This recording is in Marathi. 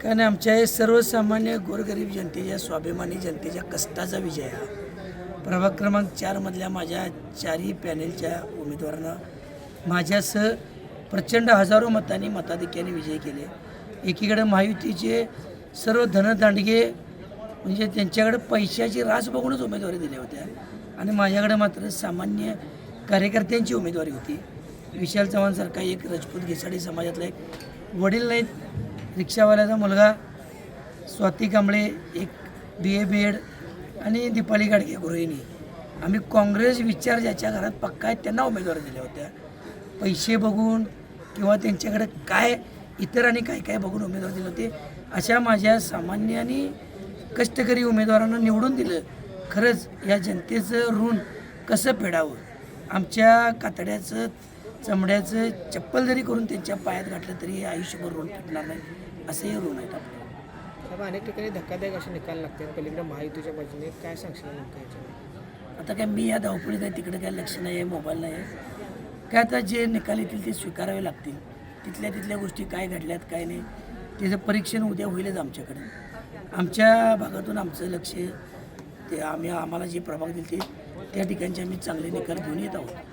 कारण आमच्या हे सर्वसामान्य गोरगरीब जनतेच्या स्वाभिमानी जनतेच्या कष्टाचा विजय हा प्रभाग क्रमांक 4 मधल्या माझ्या चारही पॅनेलच्या उमेदवारांना माझ्यासह प्रचंड हजारो मतांनी मताधिक्याने विजय केले। एकीकडे महायुतीचे सर्व धनदांडगे म्हणजे त्यांच्याकडे पैशाची रास बघूनच उमेदवारी दिल्या होत्या आणि माझ्याकडे मात्र सामान्य कार्यकर्त्यांची उमेदवारी होती। विशाल चव्हाणसारखा एक राजपूत घिसाडी समाजातला एक वडील नाहीत, रिक्षावाल्याचा मुलगा, स्वाती कांबळे एक BA BEd आणि दीपाली गाडगे गृहिणी, आम्ही काँग्रेस विचार ज्याच्या घरात पक्का आहेत त्यांना उमेदवारी दिल्या होत्या। पैसे बघून किंवा त्यांच्याकडे काय इतर आणि काय काय बघून उमेदवार दिले होते, अशा माझ्या सामान्य आणि कष्टकरी उमेदवारांना निवडून दिलं। खरंच या जनतेचं ऋण कसं फेडावं, आमच्या कातड्याचं चमड्याचं चप्पल जरी करून त्यांच्या पायात घातलं तरी हे आयुष्यभर ऋण फिटणार नाही, असंही ऋण आहेत आपलं। साहेब, अनेक ठिकाणी धक्कादायक असे निकाल लागतात पलीकडे महायुतीच्या बाजूने, काय सांगशील नेमकं याच्यावर? आता काय मी या धावपळीत आहे, तिकडे काय लक्ष नाही आहे, मोबाईल नाही आहे, काय आता जे निकाल येतील ते स्वीकारावे लागतील। तिथल्या गोष्टी काय घडल्यात काय नाही त्याचं परीक्षण उद्या होईलच आमच्याकडे। आमच्या भागातून आमचं लक्ष ते आम्हाला जे प्रभाग दिले त्या ठिकाणचे आम्ही चांगले निकाल घेऊन येत आहोत।